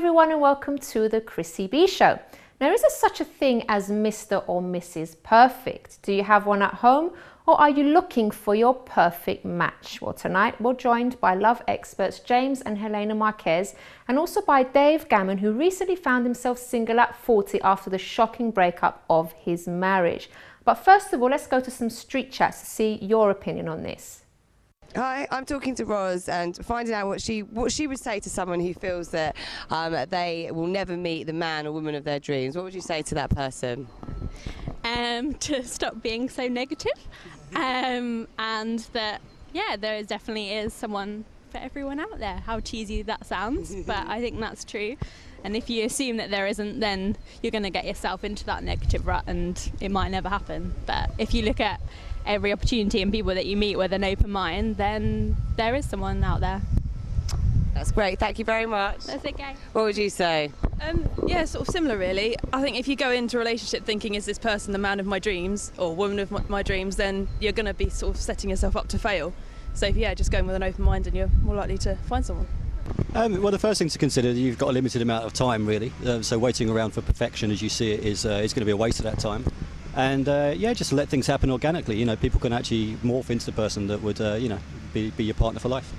everyone and welcome to the Chrissy B Show. Now, is there such a thing as Mr. or Mrs. Perfect? Do you have one at home or are you looking for your perfect match? Well, tonight we're joined by love experts James and Helena Marquez and also by Dave Gammon, who recently found himself single at 40 after the shocking breakup of his marriage. But first of all, let's go to some street chats to see your opinion on this. Hi, I'm talking to Roz and finding out what she would say to someone who feels that they will never meet the man or woman of their dreams. What would you say to that person? To stop being so negative, and that there definitely is someone for everyone out there. How cheesy that sounds, but I think that's true. And if you assume that there isn't, then you're going to get yourself into that negative rut and it might never happen. But if you look at every opportunity and people that you meet with an open mind, then there is someone out there. That's great, thank you very much. That's okay. What would you say? Yeah, sort of similar really. I think if you go into a relationship thinking, is this person the man of my dreams or woman of my dreams, then you're going to be sort of setting yourself up to fail. So yeah, just going with an open mind and you're more likely to find someone. Well, the first thing to consider, you've got a limited amount of time really, so waiting around for perfection as you see it is going to be a waste of that time. And just let things happen organically. You know, people can actually morph into the person that would be your partner for life.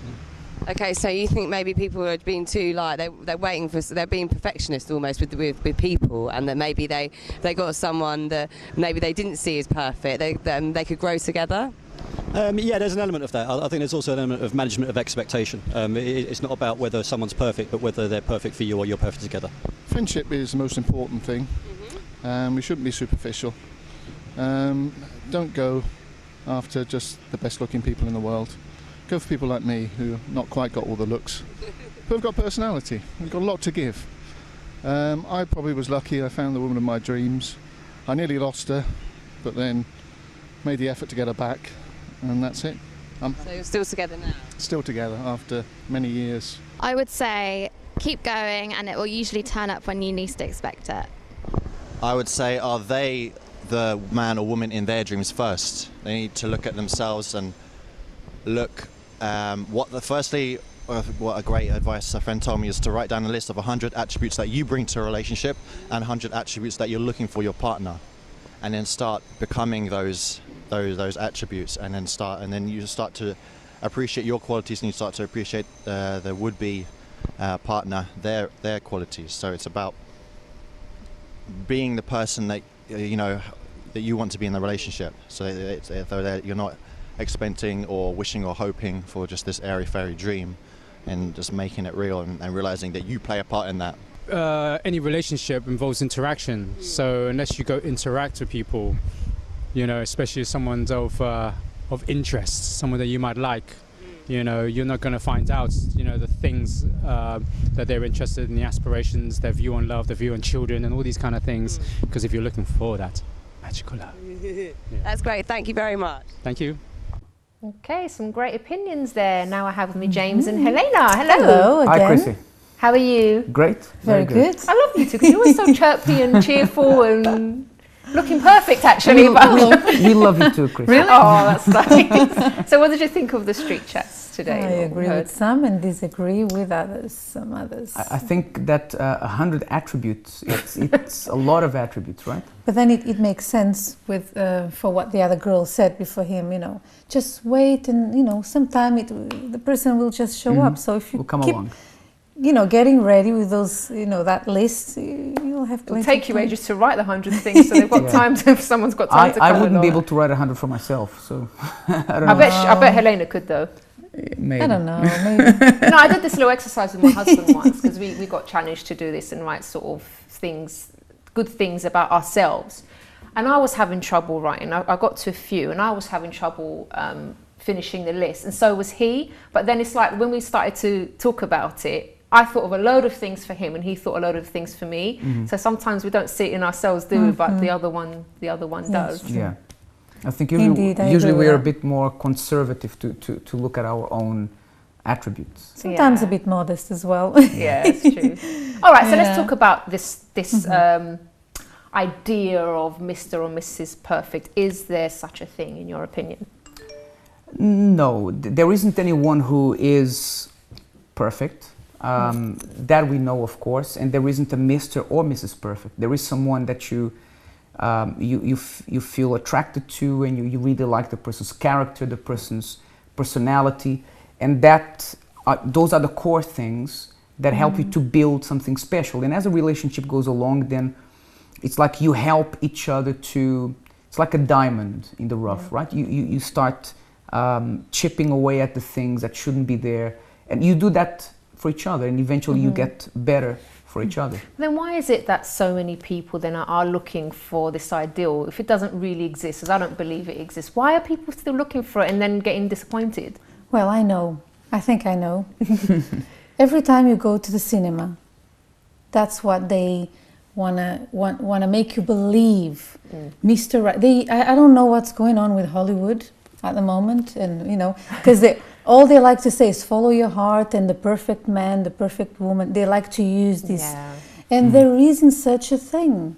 Okay, so you think maybe people are being too they're waiting for, they're being perfectionist almost with people, and that maybe they got someone that maybe they didn't see as perfect. They could grow together. There's an element of that. I think there's also an element of management of expectation. It's not about whether someone's perfect, but whether they're perfect for you or you're perfect together. Friendship is the most important thing. We shouldn't be superficial. Don't go after just the best looking people in the world. Go for people like me who not quite got all the looks, but have got personality. We've got a lot to give. I probably was lucky. I found the woman of my dreams. I nearly lost her, but then made the effort to get her back, and that's it. So you're still together now? Still together after many years. I would say keep going and it will usually turn up when you least expect it. I would say, are they the man or woman in their dreams first? They need to look at themselves and look what a great advice a friend told me is to write down a list of 100 attributes that you bring to a relationship and 100 attributes that you're looking for your partner, and then start becoming those attributes, and then you start to appreciate your qualities and you start to appreciate the would-be partner, their qualities. So it's about being the person that that you want to be in the relationship, so that you're not expecting or wishing or hoping for just this airy-fairy dream, and just making it real and realizing that you play a part in that. Any relationship involves interaction, so unless you go interact with people, especially someone of interest, someone that you might like, you're not going to find out the things that they're interested in, the aspirations, their view on love, their view on children and all these kind of things, because if you're looking for that magical love. Yeah. That's great, thank you very much. Thank you. Okay, some great opinions there. Now I have with me James and Helena. Hello. Hello again. Hi, Chrissy. How are you? Great. Very good. I love you too, because you're always so chirpy and cheerful and looking perfect, actually. We love you too, Chrissy. Really? Oh, that's nice. So what did you think of the street chats today? I agree with some and disagree with others, some others. I think that 100 attributes, it's a lot of attributes, right? But then it makes sense with for what the other girl said before him, just wait and, sometime the person will just show up. So if you will come keep, along. Getting ready with those, that list, you'll have plenty. It'll take you ages to write the 100 things, so they've got time to, if someone's got time to I wouldn't be able to write 100 for myself, so I don't know. I bet Helena could though. Maybe. I don't know, maybe. No, I did this little exercise with my husband once, because we got challenged to do this and write sort of good things about ourselves. And I was having trouble writing. I got to a few and I was having trouble finishing the list, and so was he. But then it's like when we started to talk about it, I thought of a load of things for him and he thought a load of things for me. So sometimes we don't see it in ourselves, do we? But the other one does. Yeah. I think Indeed, usually we are a bit more conservative to look at our own attributes. Sometimes a bit modest as well. Yeah, it's true. All right, so let's talk about this idea of Mr. or Mrs. Perfect. Is there such a thing in your opinion? No, there isn't anyone who is perfect. That we know, of course, and there isn't a Mr. or Mrs. Perfect. There is someone that you feel attracted to, and you really like the person's character, the person's personality, and that those are the core things that help you to build something special. And as a relationship goes along, then it's like you help each other to, it's like a diamond in the rough, right? You start chipping away at the things that shouldn't be there, and you do that for each other, and eventually you get better for each other. Then why is it that so many people then are looking for this ideal if it doesn't really exist? As I don't believe it exists. Why are people still looking for it and then getting disappointed? Well, I know. I think I know. Every time you go to the cinema, that's what they wanna make you believe. Mr. Right. I don't know what's going on with Hollywood at the moment, and you know, because all they like to say is follow your heart and the perfect man, the perfect woman. They like to use this, and there isn't such a thing,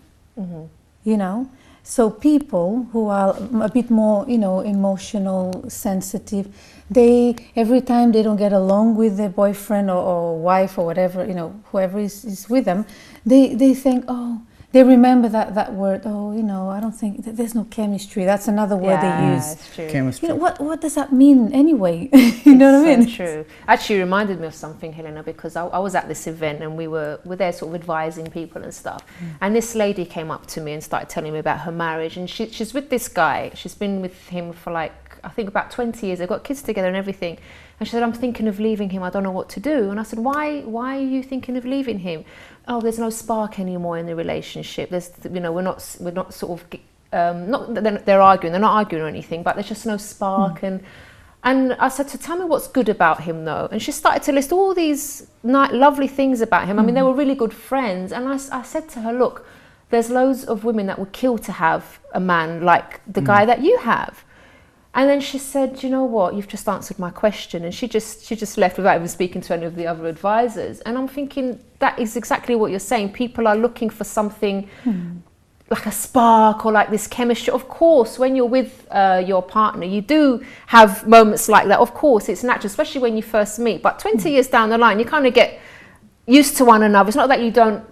you know. So people who are a bit more, you know, emotional, sensitive, every time they don't get along with their boyfriend or wife or whatever, you know, whoever is with them, they think, oh, they remember that word. Oh, you know, I don't think there's no chemistry. That's another word they use. It's true. Chemistry. You know, what does that mean anyway? You know what I mean? So true. Actually reminded me of something, Helena, because I was at this event and we were there sort of advising people and stuff. And this lady came up to me and started telling me about her marriage. And she's with this guy. She's been with him for like, I think about 20 years. They've got kids together and everything. And she said, I'm thinking of leaving him. I don't know what to do. And I said, why are you thinking of leaving him? Oh, there's no spark anymore in the relationship. There's, you know, we're not sort of, not that they're arguing. They're not arguing or anything, but there's just no spark. And I said to her, tell me what's good about him though. And she started to list all these lovely things about him. I mean, they were really good friends. And I said to her, look, there's loads of women that would kill to have a man like the guy that you have. And then she said, you know what, you've just answered my question. And she just left without even speaking to any of the other advisors. And I'm thinking, that is exactly what you're saying. People are looking for something like a spark or like this chemistry. Of course, when you're with your partner, you do have moments like that. Of course, it's natural, especially when you first meet. But 20 years down the line, you kind of get used to one another. It's not that you don't,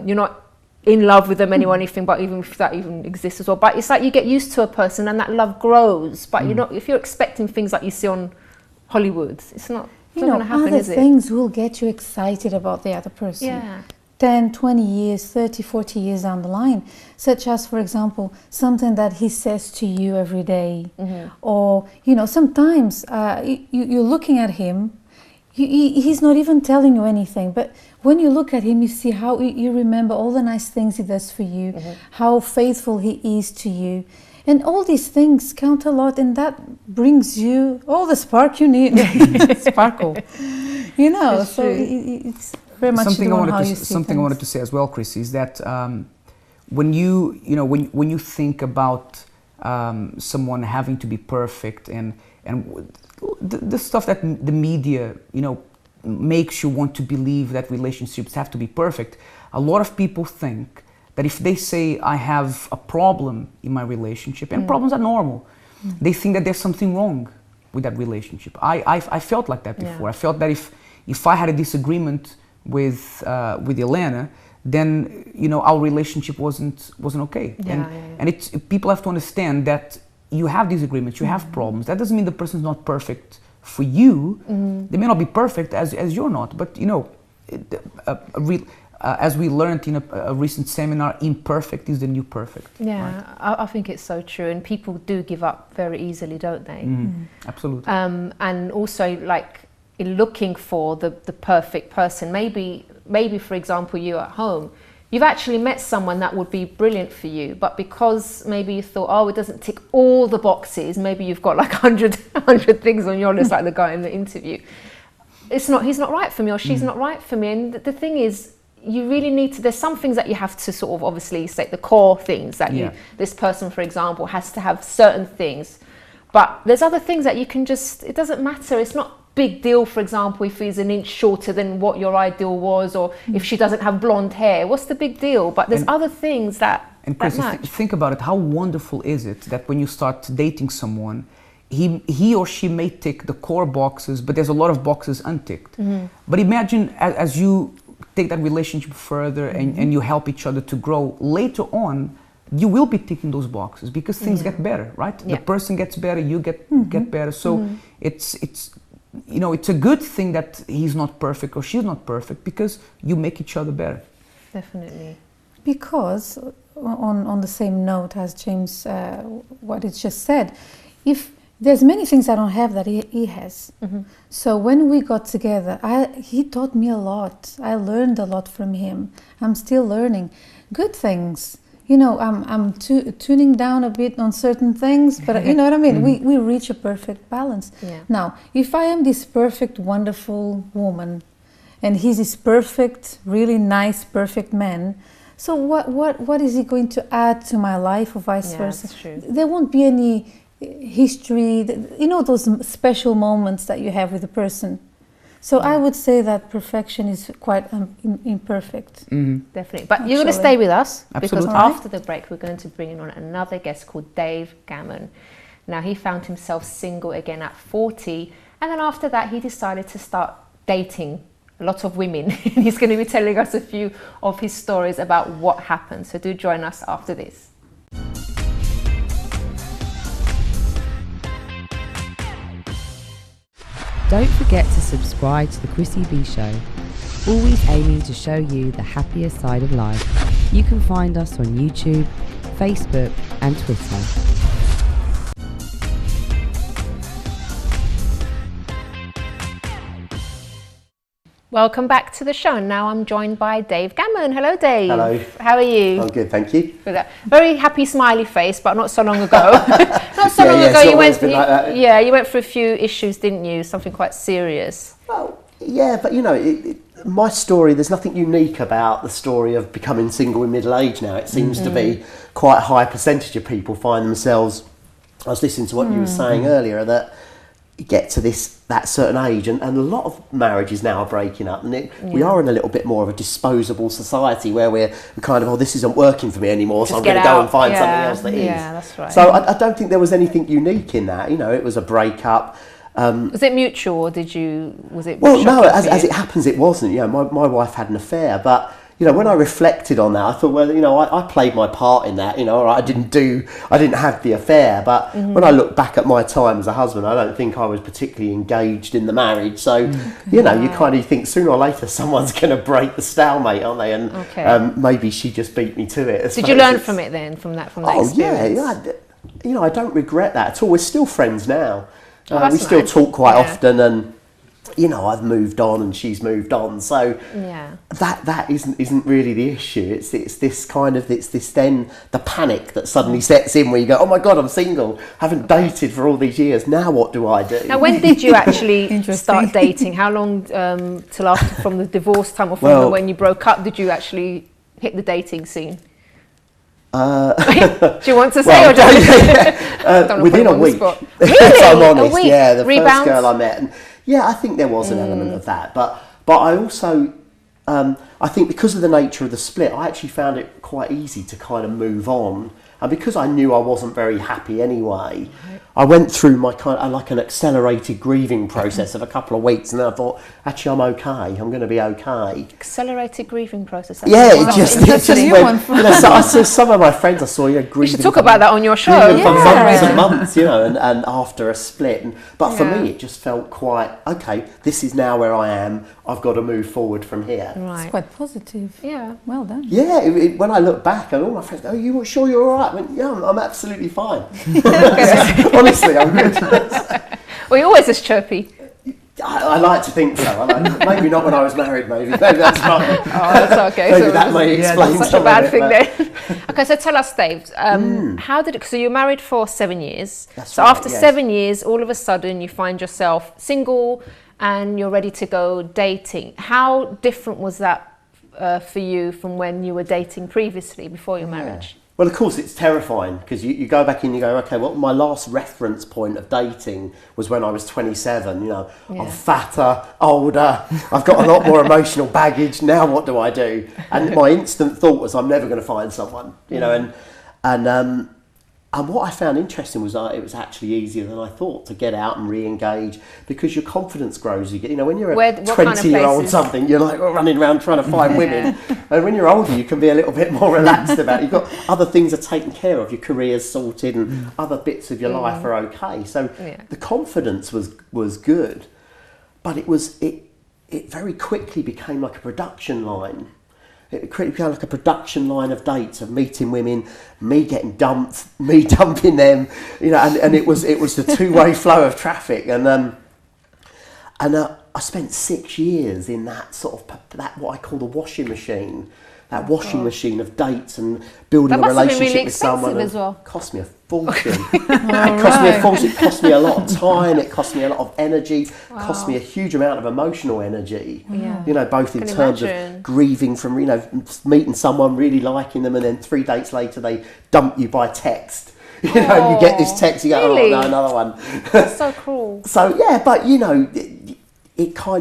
you're not in love with them or anything, but even if that even exists as well. But it's like you get used to a person and that love grows. But you're not, if you're expecting things like you see on Hollywood, it's not going to happen, is it? Other things will get you excited about the other person. Yeah. 10, 20 years, 30, 40 years down the line. Such as, for example, something that he says to you every day. Or, you know, sometimes you're looking at him, he's not even telling you anything, but when you look at him, you see how you remember all the nice things he does for you, how faithful he is to you. And all these things count a lot, and that brings you all the spark you need. Sparkle. You know, so it's very much something how you see something I wanted to say as well, Chrissy, is that when you think about someone having to be perfect and the stuff that the media, you know, makes you want to believe that relationships have to be perfect, a lot of people think that if they say I have a problem in my relationship, and problems are normal, they think that there's something wrong with that relationship. I felt like that before. I felt that if I had a disagreement with Helena, then, you know, our relationship wasn't okay. And it's, people have to understand that you have disagreements, you have problems. That doesn't mean the person's not perfect for you. They may not be perfect as you're not, but, you know, as we learned in a recent seminar, imperfect is the new perfect. Yeah, right? I think it's so true, and people do give up very easily, don't they? Absolutely. And also, like, in looking for the perfect person, maybe for example, you at home, you've actually met someone that would be brilliant for you, but because maybe you thought, oh, it doesn't tick all the boxes, maybe you've got like 100 things on your list, like the guy in the interview. He's not right for me, or she's not right for me. And the thing is, you really need to, there's some things that you have to sort of obviously say, the core things that this person, for example, has to have certain things. But there's other things that you can just, it doesn't matter. It's not big deal, for example, if he's an inch shorter than what your ideal was, or if she doesn't have blonde hair. What's the big deal? But there's other things that And Chris, match. think about it. How wonderful is it that when you start dating someone, he or she may tick the core boxes, but there's a lot of boxes unticked. But imagine as you take that relationship further and you help each other to grow, later on you will be ticking those boxes because things get better, right? The person gets better, you get better. So it's you know, it's a good thing that he's not perfect or she's not perfect because you make each other better. Definitely. Because on the same note as James, what he just said, if there's many things I don't have that he has. So when we got together, he taught me a lot. I learned a lot from him. I'm still learning good things. You know, I'm tuning down a bit on certain things, but you know what I mean? We reach a perfect balance. Now, if I am this perfect, wonderful woman, and he's this perfect, really nice, perfect man, so what is he going to add to my life or vice versa? That's true. There won't be any history, you know, those special moments that you have with a person. So I would say that perfection is quite imperfect. Definitely. But you're going to stay with us because Absolutely. after the break we're going to bring on another guest called Dave Gammon. Now he found himself single again at 40, and then after that he decided to start dating a lot of women. He's going to be telling us a few of his stories about what happened. So do join us after this. Don't forget to subscribe to the Chrissy B Show, always aiming to show you the happier side of life. You can find us on YouTube, Facebook and Twitter. Welcome back to the show. Now I'm joined by Dave Gammon. Hello, Dave. Hello. How are you? I'm good, thank you. With that very happy smiley face, but not so long ago. Not so long ago, you went. You went through a few issues, didn't you? Something quite serious. Well, yeah, but you know, my story. There's nothing unique about the story of becoming single in middle age. Now it seems to be quite a high percentage of people find themselves. I was listening to what you were saying earlier that you get to that certain age, and a lot of marriages now are breaking up, and we are in a little bit more of a disposable society where we're kind of, this isn't working for me anymore, so I'm going to go and find something else that is. Yeah, that's right. So I don't think there was anything unique in that. You know, it was a breakup. Was it mutual, or was it? Well, no, as it happens, it wasn't. Yeah, my wife had an affair, but you know, when I reflected on that, I thought, well, you know, I played my part in that. You know, I didn't have the affair, but when I look back at my time as a husband, I don't think I was particularly engaged in the marriage. So, you know, you kind of think sooner or later someone's going to break the stalemate, aren't they? And maybe she just beat me to it. Did you learn from it then, from that experience? Yeah. You know, I don't regret that at all. We're still friends now. We still nice. talk quite often, and you know, I've moved on and she's moved on, so that isn't really the issue. It's then the panic that suddenly sets in where you go, oh my God, I'm single, haven't dated for all these years, now what do I do? Now, when did you actually start dating? How long till after, from the divorce time or from when you broke up, did you actually hit the dating scene? Do you want to say, or don't within a week? Really? If I'm honest, a week? yeah, the Rebounds? first girl I met, and yeah, I think there was an element of that, but I also I think because of the nature of the split, I actually found it quite easy to kind of move on, and because I knew I wasn't very happy anyway, I went through my kind of like an accelerated grieving process of a couple of weeks, and then I thought, actually, I'm okay. I'm going to be okay. Accelerated grieving process. It just went. You know, so I saw some of my friends. I saw grieving. You should talk about that on your show. For months and months, you know, and after a split. But for me, it just felt quite okay. This is now where I am. I've got to move forward from here. Right. It's quite positive. Yeah. Well done. Yeah. When I look back, and all my friends go, "Oh, you sure you're all right?" I went, "Yeah, I'm absolutely fine." Honestly, I'm good. Well, you're always as chirpy. I like to think so. Maybe not when I was married. Maybe that's fine. That's okay. Maybe that may explain such a bad thing then. Okay, so tell us, Dave. How did it? So you were married for 7 years. That's right, after 7 years, all of a sudden you find yourself single and you're ready to go dating. How different was that for you from when you were dating previously, before your marriage? Well, of course, it's terrifying because you go back and you go, okay, well, my last reference point of dating was when I was 27. You know, I'm fatter, older, I've got a lot more emotional baggage. Now what do I do? And my instant thought was, I'm never going to find someone, you know, and And what I found interesting was it was actually easier than I thought to get out and re-engage, because your confidence grows. You get, when you're a 20-year-old something, you're like running around trying to find women. And when you're older, you can be a little bit more relaxed about it. You've got other things are taken care of. Your career's sorted and other bits of your life are okay. So the confidence was good, but it very quickly became like a production line. It became like a production line of dates, of meeting women, me getting dumped, me dumping them, and it was the two-way flow of traffic. And I spent 6 years in that sort of what I call the washing machine. That washing machine of dates and building a relationship with someone. As well. Cost me a fortune. It cost me a fortune. It cost me a lot of time. It cost me a lot of energy. It cost me a huge amount of emotional energy. Both in terms of grieving from meeting someone, really liking them, and then 3 dates later they dump you by text. And you get this text, you go, really? oh no, another one. That's so cruel. So but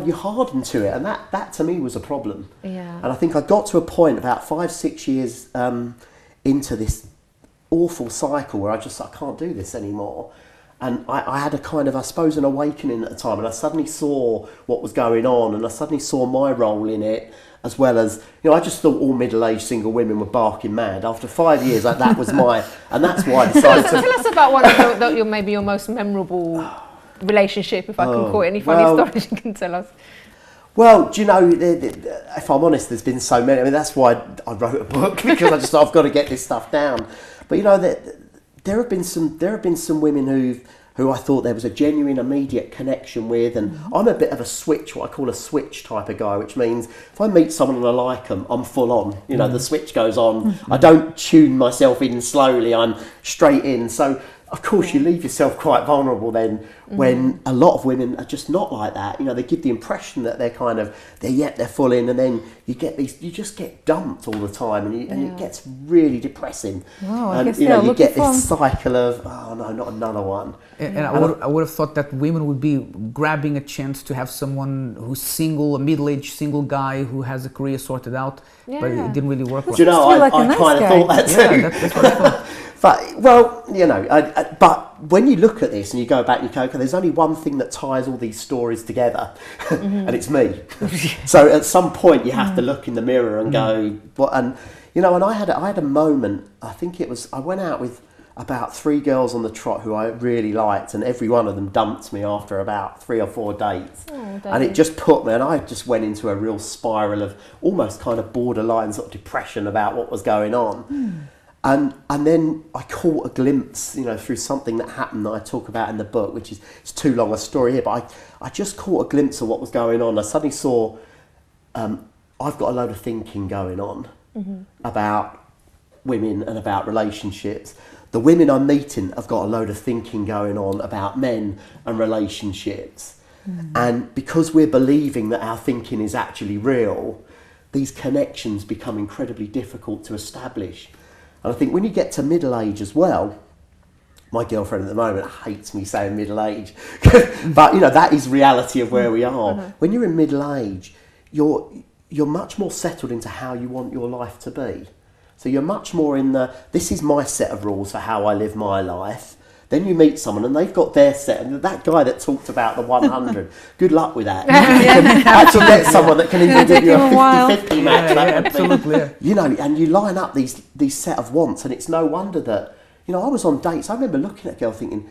you harden to it, and that to me was a problem. And I think I got to a point about 5-6 years into this awful cycle where I can't do this anymore. And I had a kind of, I suppose, an awakening at the time, and I suddenly saw what was going on, and I suddenly saw my role in it, as well as, I just thought all middle-aged single women were barking mad. After 5 years, that was and that's why I decided to... Tell us about one of maybe your most memorable relationship, if I can call it. Any funny stories you can tell us? Well, do you know, if I'm honest, there's been so many. I mean, that's why I wrote a book, because I just thought I've got to get this stuff down. But there have been some women who I thought there was a genuine, immediate connection with, and I'm a bit of a switch, what I call a switch type of guy, which means if I meet someone and I like them, I'm full on. The switch goes on. I don't tune myself in slowly. I'm straight in. So of course you leave yourself quite vulnerable then when a lot of women are just not like that. They give the impression that they're full in, and then you just get dumped all the time, and it gets really depressing. Wow, and you get this cycle of, oh no, not another one. And I would have thought that women would be grabbing a chance to have someone who's single, a middle-aged single guy who has a career sorted out, but it didn't really work. Do you know, I kind of thought that too. That's what I thought. But when you look at this and you go back and you go, okay, there's only one thing that ties all these stories together, and it's me. So at some point you have to look in the mirror and go, what? And I had a moment. I think I went out with about 3 girls on the trot who I really liked, and every one of them dumped me after about 3 or 4 dates. And it just put me, and I just went into a real spiral of almost kind of borderline sort of depression about what was going on. And then I caught a glimpse, through something that happened that I talk about in the book, which is, it's too long a story here, but I just caught a glimpse of what was going on. I suddenly saw, I've got a load of thinking going on about women and about relationships. The women I'm meeting have got a load of thinking going on about men and relationships. And because we're believing that our thinking is actually real, these connections become incredibly difficult to establish. And I think when you get to middle age as well, my girlfriend at the moment hates me saying middle age, but that is reality of where we are. When you're in middle age, you're much more settled into how you want your life to be. So you're much more in this is my set of rules for how I live my life. Then you meet someone and they've got their set, and that guy that talked about the 100, good luck with that. You can actually get someone that can even give you a 50-50 match. Absolutely. And you line up these set of wants, and it's no wonder that, I was on dates. I remember looking at a girl thinking,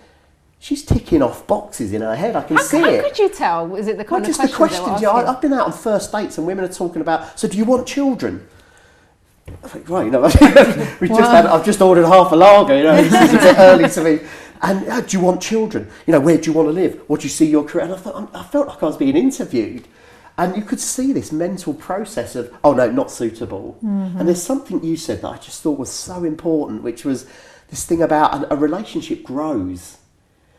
she's ticking off boxes in her head. I can see it. How could you tell? Is it the kind of questions? Just the questions. I've been out on first dates and women are talking about, so do you want children? I think, right, I've just ordered half a lager, this is a bit early to me. And do you want children? Where do you want to live? What do you see your career? And I felt like I was being interviewed. And you could see this mental process of, oh no, not suitable. And there's something you said that I just thought was so important, which was this thing about a relationship grows.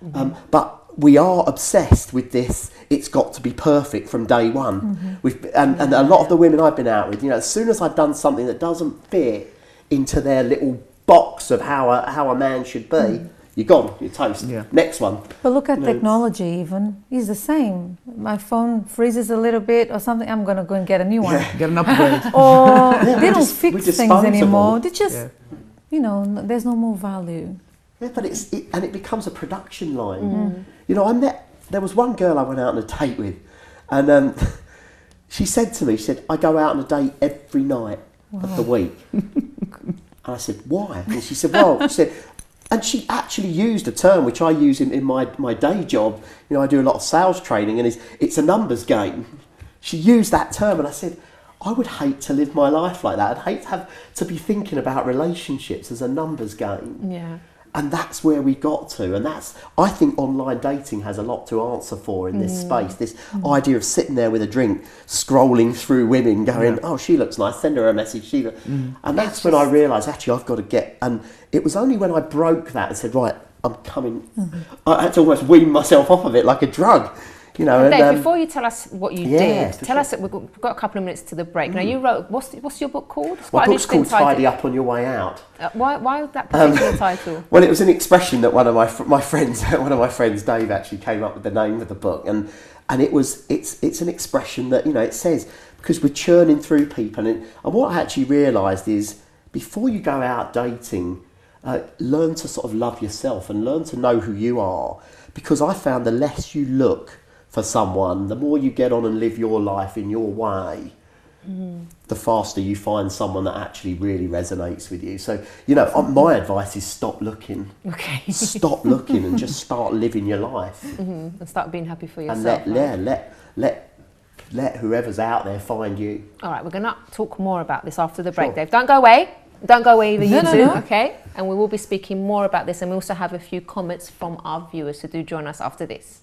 But we are obsessed with this, it's got to be perfect from day one. And a lot of the women I've been out with, as soon as I've done something that doesn't fit into their little box of how a man should be, you're gone, you're toast. Next one. But look at technology even, it's the same. My phone freezes a little bit or something, I'm going to go and get a new one. Get an upgrade. Or they don't fix things anymore. They just, there's no more value. Yeah, but it becomes a production line. You know, there was one girl I went out on a date with, and she said to me, she said, I go out on a date every night of the week. And I said, why? And she said, well, she said, and she actually used a term which I use in my day job. You know, I do a lot of sales training, and it's a numbers game. She used that term, and I said, I would hate to live my life like that. I'd hate to be thinking about relationships as a numbers game. Yeah. And that's where we got to. And I think online dating has a lot to answer for in this space. This idea of sitting there with a drink, scrolling through women, going, oh, she looks nice, send her a message. And that's when I realised, actually, I've got to get... And it was only when I broke that and said, right, I'm coming... I had to almost wean myself off of it like a drug. You know, Dave, before you tell us what you did, tell us, we've got a couple of minutes to the break. Now, you wrote, what's your book called? My book's called Tidy Up on Your Way Out. Why that particular title? Well, it was an expression that one of my friends, Dave, actually came up with the name of the book, and it's an expression that, you know, it says, because we're churning through people, and what I actually realised is, before you go out dating, learn to sort of love yourself and learn to know who you are, because I found the less you look for someone, the more you get on and live your life in your way, the faster you find someone that actually really resonates with you. So, you know, my advice is stop looking. Okay. Stop looking and just start living your life. And start being happy for yourself. And let whoever's out there find you. All right, we're going to talk more about this after the break, Dave. Don't go away. Don't go away either, you two, okay? And we will be speaking more about this, and we also have a few comments from our viewers, so do join us after this.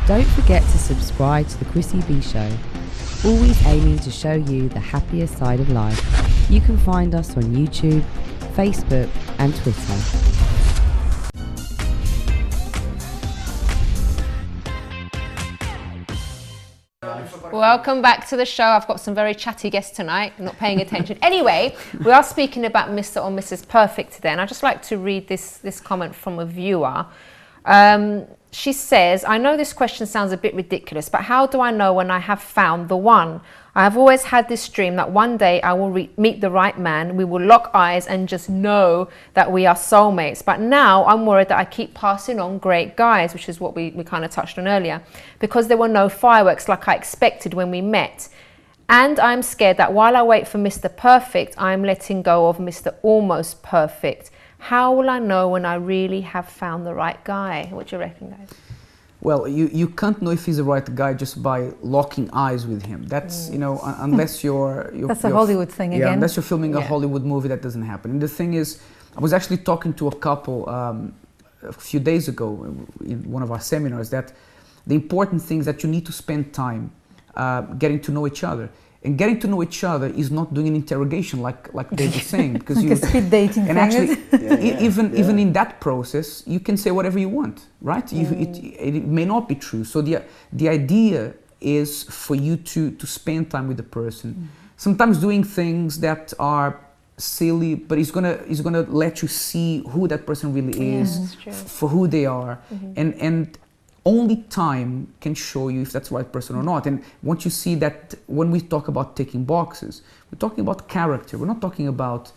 Don't forget to subscribe to the Chrissy B Show, always aiming to show you the happier side of life. You can find us on YouTube, Facebook and Twitter. Welcome back to the show. I've got some very chatty guests tonight. I'm not paying attention. Anyway, we are speaking about Mr. or Mrs. Perfect today, and I'd just like to read this comment from a viewer. She says, I know this question sounds a bit ridiculous, but how do I know when I have found the one? I have always had this dream that one day I will meet the right man, we will lock eyes and just know that we are soulmates. But now I'm worried that I keep passing on great guys, which is what we kind of touched on earlier, because there were no fireworks like I expected when we met. And I'm scared that while I wait for Mr. Perfect, I'm letting go of Mr. Almost Perfect. How will I know when I really have found the right guy? What do you reckon, guys? Well, you can't know if he's the right guy just by locking eyes with him. That's, you know, unless you're that's a Hollywood thing again. Unless you're filming a Hollywood movie, that doesn't happen. And the thing is, I was actually talking to a couple a few days ago in one of our seminars that the important thing is that you need to spend time getting to know each other. And getting to know each other is not doing an interrogation like Dave was saying, because like a speed dating and actually even in that process you can say whatever you want, right? It may not be true. So the idea is for you to spend time with the person. Sometimes doing things that are silly, but it's gonna let you see who that person really is, for who they are, and only time can show you if that's the right person or not. And once you see that, when we talk about ticking boxes, we're talking about character. We're not talking about,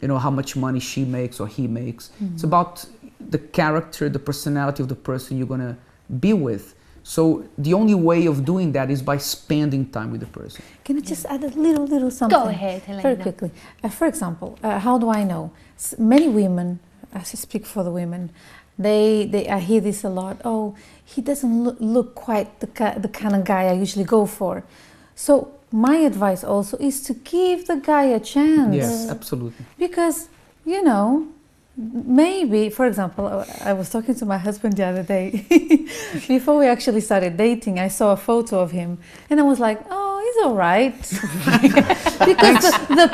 you know, how much money she makes or he makes. It's about the character, the personality of the person you're gonna be with. So the only way of doing that is by spending time with the person. Can I just add a little something? Go ahead, Helena. Very quickly. For example, how do I know? Many women, I speak for the women, I hear this a lot. Oh, he doesn't look quite the kind of guy I usually go for. So my advice also is to give the guy a chance. Yes, absolutely. Because, you know, maybe, for example, I was talking to my husband the other day. Before we actually started dating, I saw a photo of him and I was like, oh, he's all right. Because the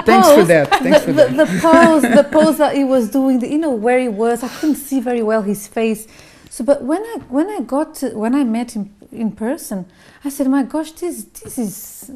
pose that he was doing, you know, where he was, I couldn't see very well his face. So, but when I met him in person, I said, my gosh, this is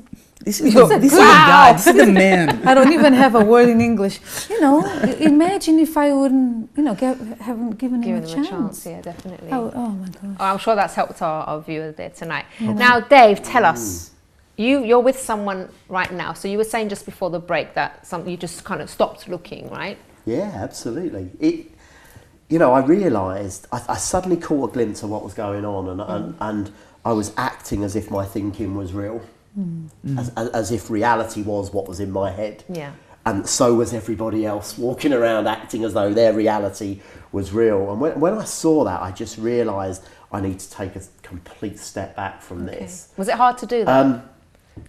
a guy, this is a man. I don't even have a word in English. You know, imagine if I wouldn't, you know, haven't given him a chance. Yeah, definitely. Oh my gosh. I'm sure that's helped our viewers there tonight. Now, Dave, tell us, you're with someone right now. So you were saying just before the break that you just kind of stopped looking, right? Yeah, absolutely. I realised I suddenly caught a glimpse of what was going on, and I was acting as if my thinking was real, as if reality was what was in my head. Yeah. And so was everybody else walking around acting as though their reality was real. And when I saw that, I just realised I need to take a complete step back from this. Was it hard to do that?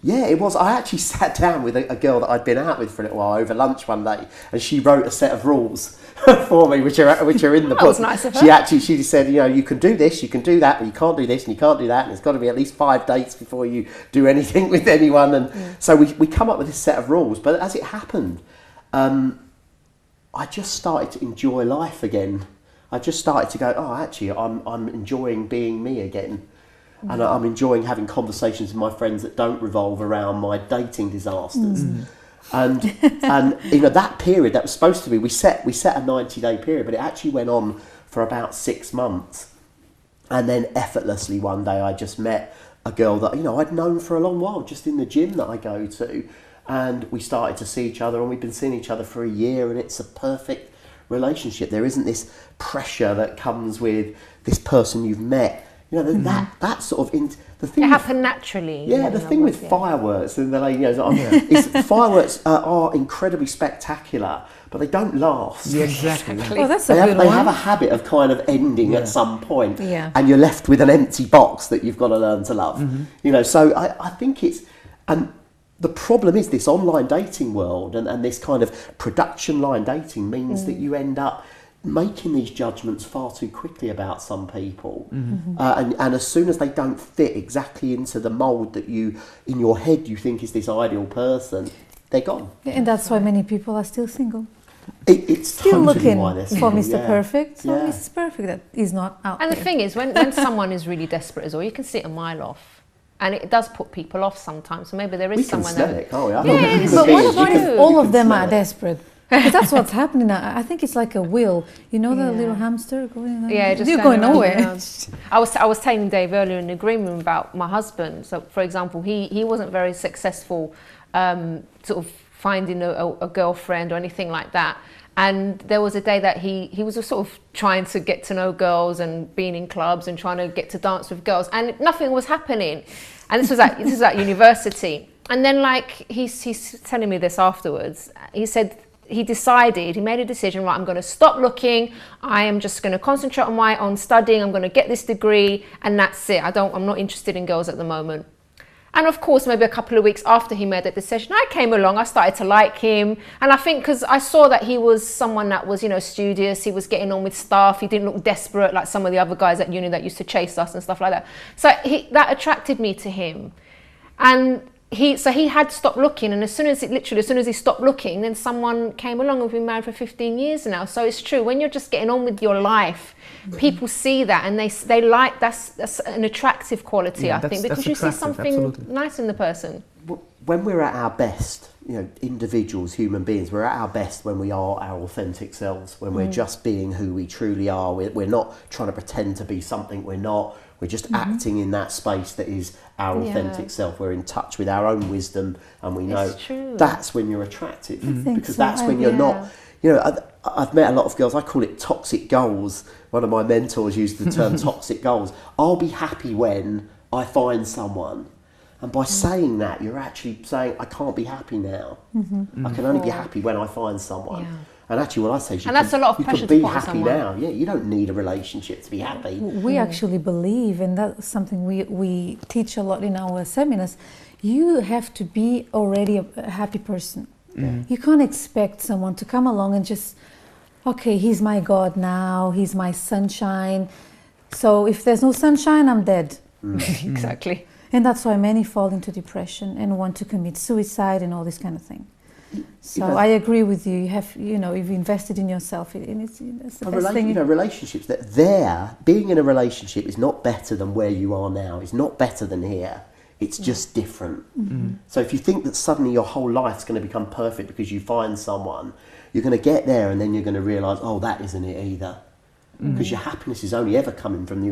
Yeah, it was. I actually sat down with a girl that I'd been out with for a little while over lunch one day, and she wrote a set of rules for me, which are in the book. That was nice of her. She said, you can do this, you can do that, but you can't do this and you can't do that, and it's got to be at least 5 dates before you do anything with anyone. And so we come up with this set of rules. But as it happened, I just started to enjoy life again. I just started to go, actually, I'm enjoying being me again. And I'm enjoying having conversations with my friends that don't revolve around my dating disasters. And that period that was supposed to be, we set a 90-day period, but it actually went on for about 6 months. And then effortlessly one day I just met a girl that I'd known for a long while, just in the gym that I go to, and we started to see each other, and we've been seeing each other for a year, and it's a perfect relationship. There isn't this pressure that comes with this person you've met. That sort of the thing. It happened naturally. Yeah, the thing with fireworks and is fireworks are incredibly spectacular, but they don't last. Yeah, exactly. Oh, that's a good one. They have a habit of kind of ending at some point, Yeah. and you're left with an empty box that you've got to learn to love. So I think and the problem is this online dating world and this kind of production line dating means that you end up making these judgments far too quickly about some people, and as soon as they don't fit exactly into the mould that in your head you think is this ideal person, they're gone. And that's why many people are still single. It's Still totally looking why they're for single, Mr. Perfect. So Yeah. Mrs. Perfect that is not out And there. the thing is, when someone is really desperate as well, you can see it a mile off. And it does put people off sometimes. So maybe there is We can someone smell that... it, can't we? I Yeah, think it's But what true. about if all of them smell are it. desperate? Because that's what's happening now. I think it's like a wheel. The little hamster going on. Yeah, just you're going going around and nowhere. around. I was telling Dave earlier in the green room about my husband. So, for example, he wasn't very successful sort of finding a girlfriend or anything like that. And there was a day that he was sort of trying to get to know girls and being in clubs and trying to get to dance with girls, and nothing was happening. And this was at university. And then he's telling me this afterwards. He said he made a decision, right, I'm going to stop looking. I am just going to concentrate on studying. I'm going to get this degree, and that's it. I'm not interested in girls at the moment. And of course, maybe a couple of weeks after he made that decision, I came along, I started to like him. And I think because I saw that he was someone that was, studious, he was getting on with stuff, he didn't look desperate like some of the other guys at uni that used to chase us and stuff like that. So that attracted me to him. And he had stopped looking, and as soon as he stopped looking, then someone came along, and we've been married for 15 years now. So it's true, when you're just getting on with your life, people see that, and they like that's an attractive quality, I think, because you see something nice in the person. When we're at our best, individuals, human beings, we're at our best when we are our authentic selves, when we're just being who we truly are. We're not trying to pretend to be something we're not. We're just acting in that space that is our authentic self. We're in touch with our own wisdom, and we know that's when you're attractive, because that's when you're not. I've met a lot of girls. I call it toxic goals. One of my mentors used the term toxic goals. I'll be happy when I find someone. And by saying that, you're actually saying, I can't be happy now. I can only be happy when I find someone. Yeah. And actually what I say is you can be happy now. Yeah, you don't need a relationship to be happy. We actually believe, and that's something we teach a lot in our seminars, you have to be already a happy person. You can't expect someone to come along and just, okay, he's my God now, he's my sunshine. So if there's no sunshine, I'm dead. Exactly. And that's why many fall into depression and want to commit suicide and all this kind of thing. So I agree with you. You have, you've invested in yourself, and it's the best thing. Relationships. Being in a relationship is not better than where you are now. It's not better than here. It's just different. So if you think that suddenly your whole life's going to become perfect because you find someone, you're going to get there, and then you're going to realise, oh, that isn't it either. because your happiness is only ever coming from the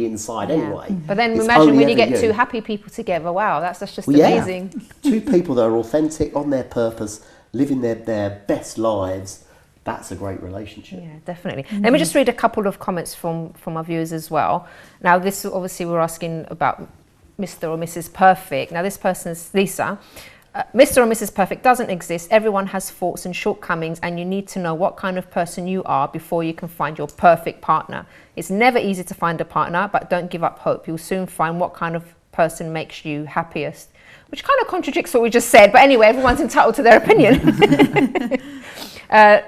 inside anyway. But then It's imagine only when you ever get two happy people together. Wow, that's just Well, yeah. amazing. Two people that are authentic, on their purpose, living their best lives. That's a great relationship. Yeah, definitely. Let me just read a couple of comments from our viewers as well. Now, this obviously we're asking about Mr. or Mrs. Perfect. Now, this person's Lisa. Mr. or Mrs. Perfect doesn't exist. Everyone has faults and shortcomings, and you need to know what kind of person you are before you can find your perfect partner. It's never easy to find a partner, but don't give up hope. You'll soon find what kind of person makes you happiest, which kind of contradicts what we just said. But anyway, everyone's entitled to their opinion.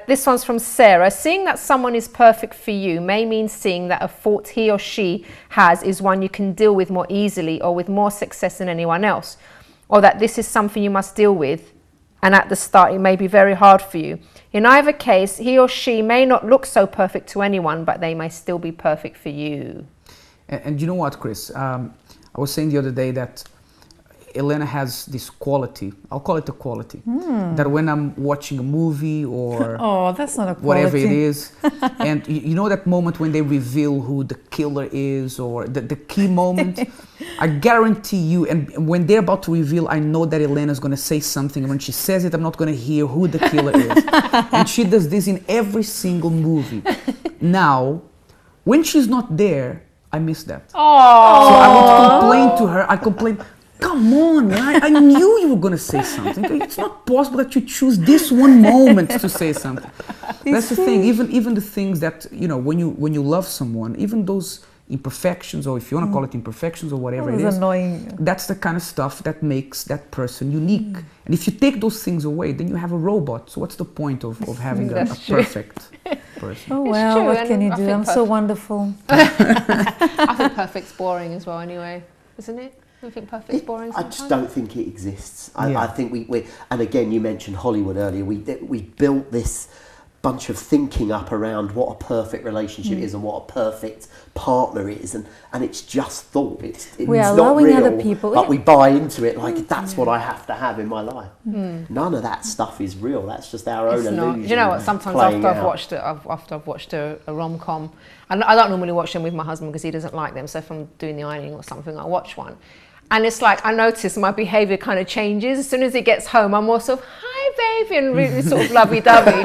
This one's from Sarah. Seeing that someone is perfect for you may mean seeing that a fault he or she has is one you can deal with more easily or with more success than anyone else, or that this is something you must deal with, and at the start it may be very hard for you. In either case, he or she may not look so perfect to anyone, but they may still be perfect for you. And you know what, Chris? I was saying the other day that Helena has this quality, I'll call it a quality, that when I'm watching a movie or that's not a quality. whatever it is, and you know that moment when they reveal who the killer is, or the key moment, I guarantee you, and when they're about to reveal, I know that Helena's going to say something, and when she says it, I'm not going to hear who the killer is. And she does this in every single movie. Now, when she's not there, I miss that. So I would complain to her, I complain, come on, man, I knew you were going to say something. It's not possible that you choose this one moment to say something. That's the thing, even the things that, you know, when you love someone, even those imperfections, or if you want to call it imperfections or whatever it is, annoying. That's the kind of stuff that makes that person unique. And if you take those things away, then you have a robot. So what's the point of having a perfect person? Oh well, true, what can you I do? think I'm so wonderful. I think perfect's boring as well anyway, isn't it? I think perfect's boring I sometimes. just don't think it exists. I think we and again, you mentioned Hollywood earlier. We built this bunch of thinking up around what a perfect relationship is and what a perfect partner is, and it's just thought. It's We are not allowing real, other people. but we buy into it like that's what I have to have in my life. None of that stuff is real. That's just our own illusion. Do you know what? Sometimes after I've watched a rom-com, and I don't normally watch them with my husband because he doesn't like them. So if I'm doing the ironing or something, I watch one. And it's like, I notice my behaviour kind of changes. As soon as he gets home, I'm more sort of, hi, baby, and really sort of lovey-dovey.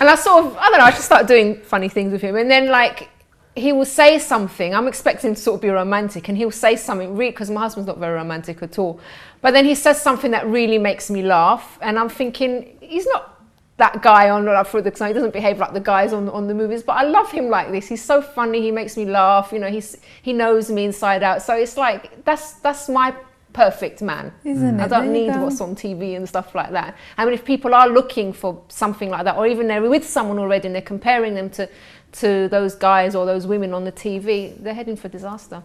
And I just start doing funny things with him. And then, like, he will say something. I'm expecting to sort of be romantic. And he'll say something, because my husband's not very romantic at all. But then he says something that really makes me laugh. And I'm thinking, he's not that guy on for the, he doesn't behave like the guys on the movies, but I love him like this. He's so funny. He makes me laugh. You know, he knows me inside out. So it's like that's my perfect man. Isn't it? I don't need what's on TV and stuff like that. I mean, if people are looking for something like that, or even they're with someone already and they're comparing them to those guys or those women on the TV, they're heading for disaster.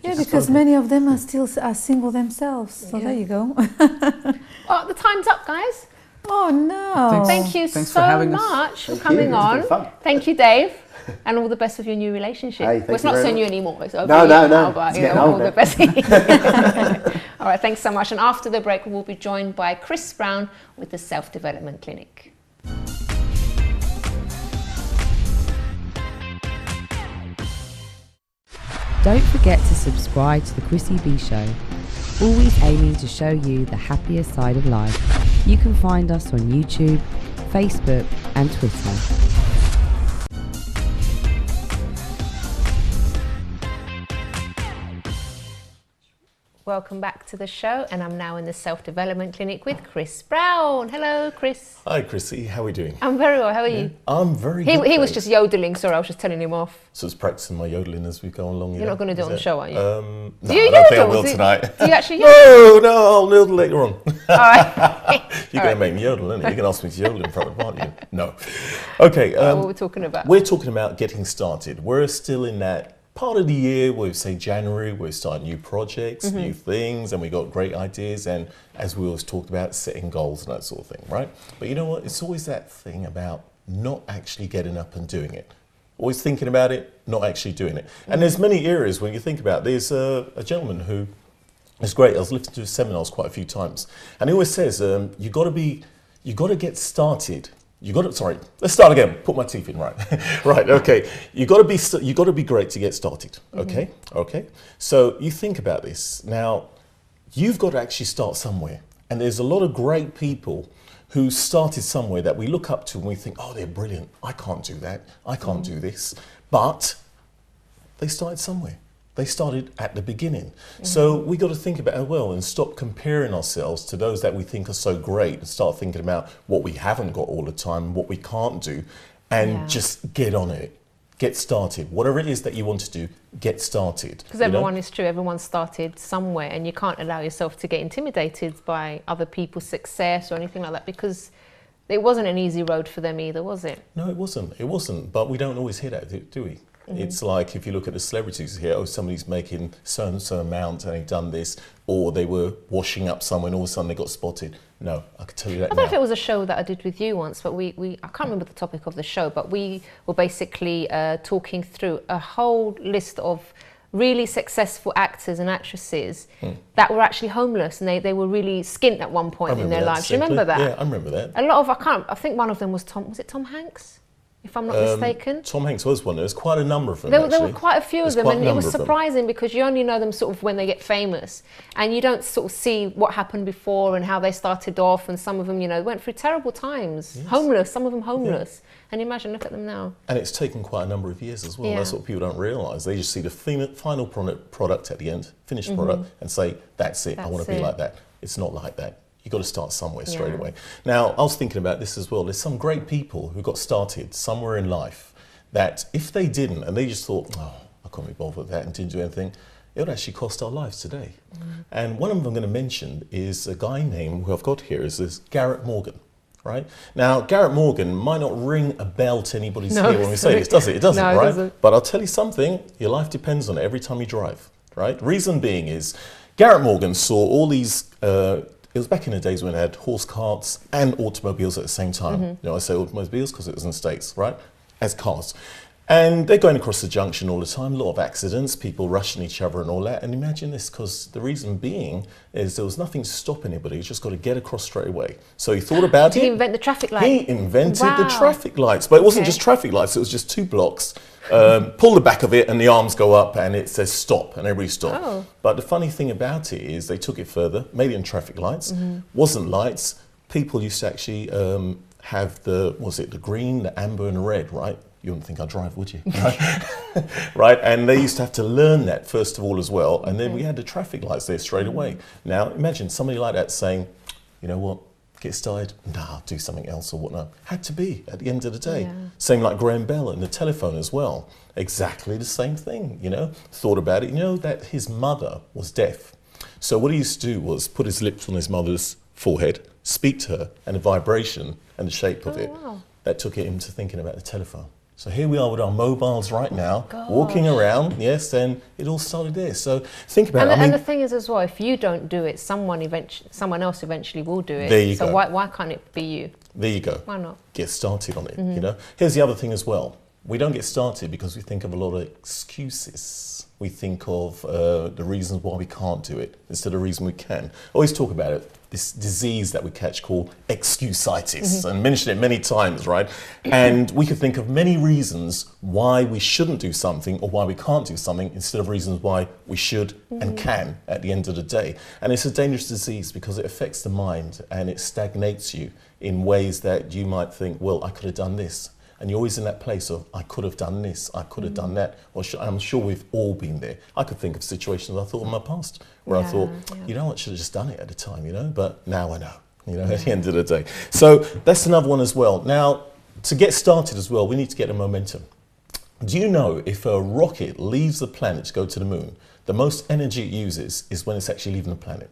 Yeah, because many of them are still single themselves. So there you go. Oh, the time's up, guys. Oh no! Thank you so much for coming on. Thank you, Dave, and all the best with your new relationship. Hey, well, it's not so new anymore. It's over no. now, but you know, all older. the best. All right, thanks so much. And after the break, we'll be joined by Chris Brown with the Self-Development Clinic. Don't forget to subscribe to the Chrissy B Show, always aiming to show you the happier side of life. You can find us on YouTube, Facebook and Twitter. Welcome back to the show, and I'm now in the Self-Development Clinic with Chris Brown. Hello, Chris. Hi, Chrissy. How are we doing? I'm very well. How are you? I'm very good. He was just yodeling. Sorry, I was just telling him off. So it's practicing my yodeling as we go along. You're not going to do it on the show, are you? No, do you I don't think I will tonight. Do you actually yodel? No, I'll yodel later on. All right. You're going to make me yodel, aren't you? You're going to ask me to yodel in front of the party. No. Okay. What are we talking about? We're talking about getting started. We're still in that part of the year where we say January, we're starting new projects, new things, and we got great ideas, and as we always talked about, setting goals and that sort of thing, right? But you know what? It's always that thing about not actually getting up and doing it. Always thinking about it, not actually doing it. And there's many areas when you think about it. There's a gentleman who is great. I was listening to his seminars quite a few times, and he always says, you got to get started You got to, sorry, let's start again. Put my teeth in, right? Right, okay. You got to be great to get started, okay? Okay. So you think about this. Now, you've got to actually start somewhere. And there's a lot of great people who started somewhere that we look up to and we think, oh, they're brilliant. I can't do that. I can't do this. But they started somewhere. They started at the beginning. So we got to think about it well and stop comparing ourselves to those that we think are so great and start thinking about what we haven't got all the time, what we can't do, and just get on it. Get started. Whatever it is that you want to do, get started. Because everyone is true. Everyone started somewhere, and you can't allow yourself to get intimidated by other people's success or anything like that, because it wasn't an easy road for them either, was it? No, it wasn't. It wasn't. But we don't always hear that, do we? It's like if you look at the celebrities here, oh, somebody's making so and so amount and they've done this, or they were washing up somewhere and all of a sudden they got spotted. No, I can tell you that I now. don't know if it was a show that I did with you once, but I can't remember the topic of the show, but we were basically talking through a whole list of really successful actors and actresses that were actually homeless, and they were really skint at one point in their lives. Do you remember that? Yeah, I remember that. A lot of, I think one of them was Tom Hanks? If I'm not mistaken. Tom Hanks was one. There's quite a number of them, there were quite a few of them, and it was surprising because you only know them sort of when they get famous, and you don't sort of see what happened before and how they started off, and some of them, you know, went through terrible times. Yes. Homeless, some of them homeless. And imagine, look at them now. And it's taken quite a number of years as well. Yeah. That's what people don't realise. They just see the final product at the end, finished product, and say, that's it, I want to be like that. It's not like that. You've got to start somewhere straight away. Now, I was thinking about this as well. There's some great people who got started somewhere in life that if they didn't, and they just thought, oh, I can't be bothered with that and didn't do anything, it would actually cost our lives today. And one of them I'm going to mention is a guy named, who I've got here, is this Garrett Morgan. Right? Now, Garrett Morgan might not ring a bell to anybody's ear when we say this, does it? It doesn't, right? It doesn't. But I'll tell you something, your life depends on it every time you drive, right? Reason being is, Garrett Morgan saw all these, it was back in the days when they had horse carts and automobiles at the same time. You know, I say automobiles because it was in the States, right? As cars. And they're going across the junction all the time, a lot of accidents, people rushing each other and all that. And imagine this, because the reason being is there was nothing to stop anybody. You just got to get across straight away. So he thought about it. Did he invent the traffic light? He invented the traffic lights. But it wasn't just traffic lights, it was just 2 blocks. Pull the back of it and the arms go up and it says stop and everybody stop. Oh. But the funny thing about it is they took it further, made it in traffic lights. Wasn't lights. People used to actually have the green, the amber and the red, right? You wouldn't think I'd drive, would you? Right? And they used to have to learn that first of all as well. And then we had the traffic lights there straight away. Now, imagine somebody like that saying, you know what, get started, nah, do something else or whatnot. Had to be at the end of the day. Same like Graham Bell and the telephone as well. Exactly the same thing, you know. Thought about it, you know that his mother was deaf. So what he used to do was put his lips on his mother's forehead, speak to her, and the vibration and the shape of it, that took him to thinking about the telephone. So here we are with our mobiles right now, walking around, yes, and it all started there. So think about it. And the thing is as well, if you don't do it, someone else eventually will do it. There you go. So why can't it be you? There you go. Why not? Get started on it, you know. Here's the other thing as well. We don't get started because we think of a lot of excuses. We think of the reasons why we can't do it instead of the reason we can. I always talk about it, this disease that we catch called excusitis, and mentioned it many times, right? And we could think of many reasons why we shouldn't do something or why we can't do something instead of reasons why we should and can at the end of the day. And it's a dangerous disease because it affects the mind and it stagnates you in ways that you might think, well, I could have done this. And you're always in that place of, I could have done this, I could have done that. Or I'm sure we've all been there. I could think of situations I thought in my past where I thought, you know what, I should have just done it at the time, you know, but now I know, you know, at the end of the day. So that's another one as well. Now, to get started as well, we need to get the momentum. Do you know if a rocket leaves the planet to go to the moon, the most energy it uses is when it's actually leaving the planet,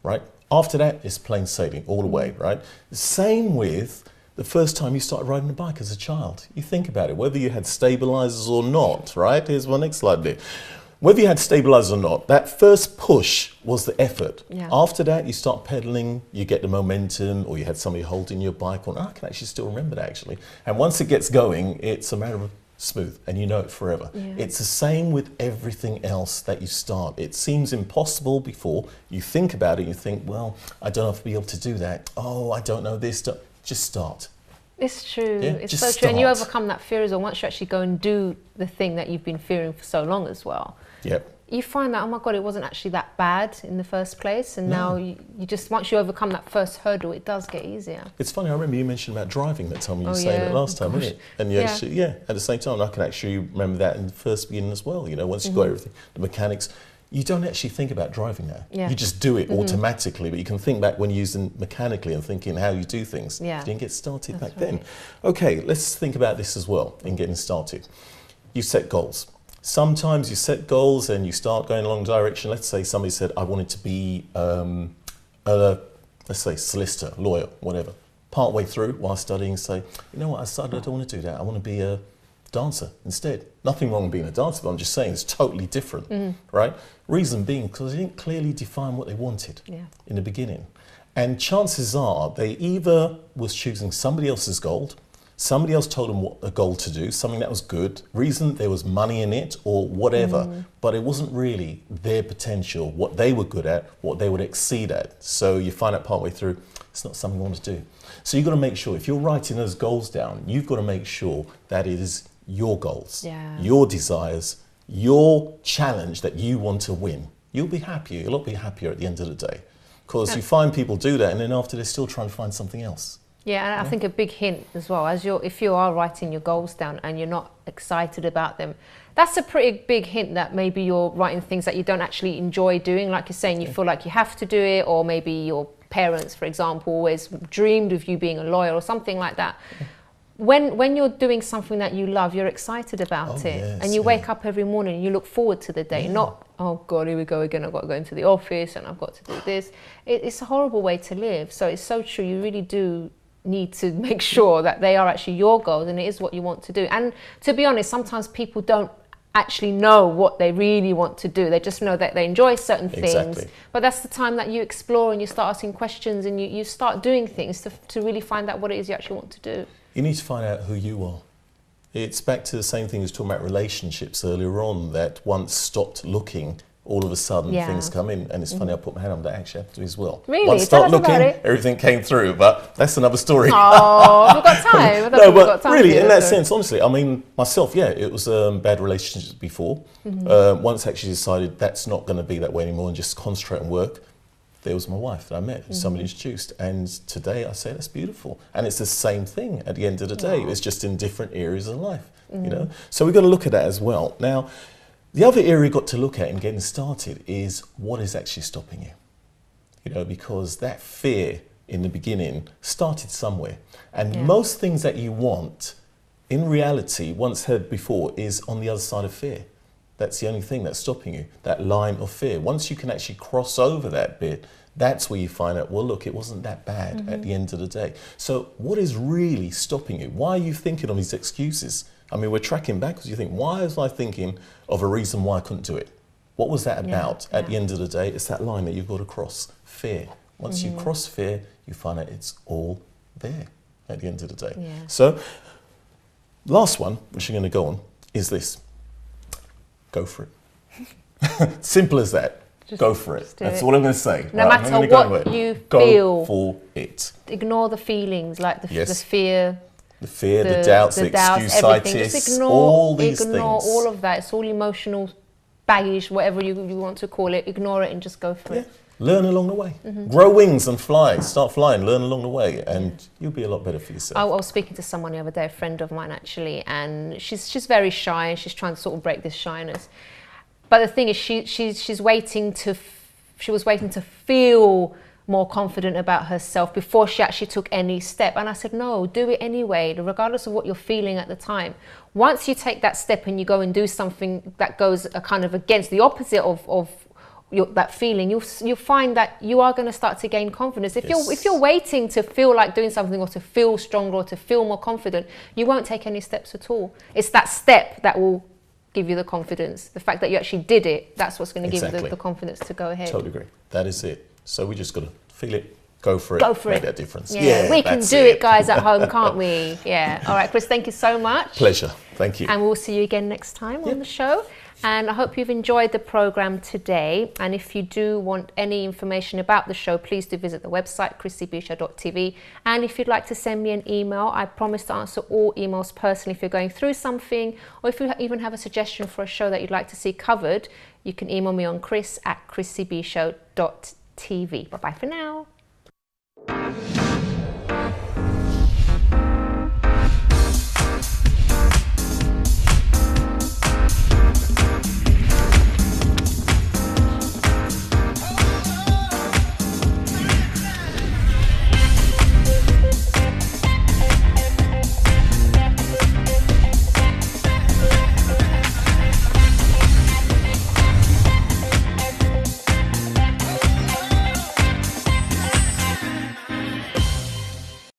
right? After that, it's plain sailing all the way, right? Same with the first time you started riding a bike as a child. You think about it, whether you had stabilizers or not, right? Here's my next slide there. Whether you had stabilizers or not, that first push was the effort. After that, you start pedaling, you get the momentum, or you had somebody holding your bike on. I can actually still remember that actually. And once it gets going, it's a matter of smooth and you know it forever. It's the same with everything else that you start. It seems impossible before you think about it. You think, well, I don't know if I'll be able to do that. Oh, I don't know this. Just start. It's true. Yeah, It's just so true. And you start. overcome that fear as well. Once you actually go and do the thing that you've been fearing for so long as well. Yep. You find that, oh my God, it wasn't actually that bad in the first place. And now you just, once you overcome that first hurdle, it does get easier. It's funny, I remember you mentioned about driving that time you Oh, saying yeah. it last time, Gosh. wasn't it? And you actually, at the same time, I can actually remember that in the first beginning as well. You know, once you've got everything, the mechanics, you don't actually think about driving now. Yeah. You just do it automatically, but you can think back when you're using mechanically and thinking how you do things. Yeah. You didn't get started That's back then. Okay, let's think about this as well in getting started. You set goals. Sometimes you set goals and you start going along a direction. Let's say somebody said, I wanted to be, let's say, solicitor, lawyer, whatever. Part way through while studying, say, you know what, I decided I don't want to do that. I want to be a dancer instead. Nothing wrong with being a dancer, but I'm just saying it's totally different, right? Reason being, because they didn't clearly define what they wanted in the beginning. And chances are they either was choosing somebody else's goal, somebody else told them what a goal to do, something that was good, reason there was money in it or whatever, but it wasn't really their potential, what they were good at, what they would exceed at. So you find out partway through, it's not something you want to do. So you've got to make sure, if you're writing those goals down, you've got to make sure that it is your goals, your desires, your challenge that you want to win. You'll be happier, you'll be happier at the end of the day. Because you find people do that and then after they're still trying to find something else. Yeah, and I think a big hint as well, if you are writing your goals down and you're not excited about them, that's a pretty big hint that maybe you're writing things that you don't actually enjoy doing. Like you're saying, you feel like you have to do it, or maybe your parents, for example, always dreamed of you being a lawyer or something like that. When you're doing something that you love, you're excited about it, and you wake up every morning and you look forward to the day, not, oh God, here we go again, I've got to go into the office and I've got to do this. It's a horrible way to live. So it's so true, you really do need to make sure that they are actually your goals and it is what you want to do. And to be honest, sometimes people don't actually know what they really want to do. They just know that they enjoy certain things. But that's the time that you explore and you start asking questions and you start doing things to really find out what it is you actually want to do. You need to find out who you are. It's back to the same thing as talking about relationships earlier on, that once stopped looking, all of a sudden things come in. And it's funny, I put my hand on that, actually happened to me as well. Really? Once stopped looking, everything came through, but that's another story. Oh, we've got time. No, but really, in that sense, honestly, I mean, myself, it was bad relationships before. Once actually decided that's not going to be that way anymore and just concentrate on work, there was my wife that I met, who somebody introduced. And today I say that's beautiful. And it's the same thing at the end of the day. It's just in different areas of life, you know? So we've got to look at that as well. Now, the other area you've got to look at in getting started is what is actually stopping you. You know, because that fear in the beginning started somewhere. And most things that you want, in reality, once heard before, is on the other side of fear. That's the only thing that's stopping you, that line of fear. Once you can actually cross over that bit, that's where you find out, well, look, it wasn't that bad at the end of the day. So what is really stopping you? Why are you thinking of these excuses? I mean, we're tracking back because you think, why was I thinking of a reason why I couldn't do it? What was that about? At the end of the day, it's that line that you've got to cross, fear. Once you cross fear, you find out it's all there at the end of the day. So, last one, which I'm going to go on, is this. Go for it. Simple as that. Just go for it. That's all I'm going to say. No matter what you feel. Go for it. Ignore the feelings, like the fear. The fear, the doubts, the excuse-itis, just ignore all these things. Ignore all of that. It's all emotional baggage, whatever you want to call it. Ignore it and just go for it. Learn along the way. Grow wings and fly. Start flying. Learn along the way, and you'll be a lot better for yourself. I was speaking to someone the other day, a friend of mine actually, and she's very shy and she's trying to sort of break this shyness. But the thing is, she was waiting to feel more confident about herself before she actually took any step. And I said, no, do it anyway, regardless of what you're feeling at the time. Once you take that step and you go and do something that goes kind of against the opposite of that feeling, you'll find that you are going to start to gain confidence. If you're waiting to feel like doing something or to feel stronger or to feel more confident, you won't take any steps at all. It's that step that will give you the confidence. The fact that you actually did it, that's what's going to give you the confidence to go ahead. Totally agree. That is it. So we just got to feel it, go for it, make that difference. Yeah, we can do it, guys, at home, can't we? Yeah. All right, Chris, thank you so much. Pleasure. Thank you. And we'll see you again next time on the show. And I hope you've enjoyed the program today. And if you do want any information about the show, please do visit the website, chrissybshow.tv. And if you'd like to send me an email, I promise to answer all emails personally. If you're going through something, or if you even have a suggestion for a show that you'd like to see covered, you can email me on chris@chrissybshow.tv. Bye-bye for now.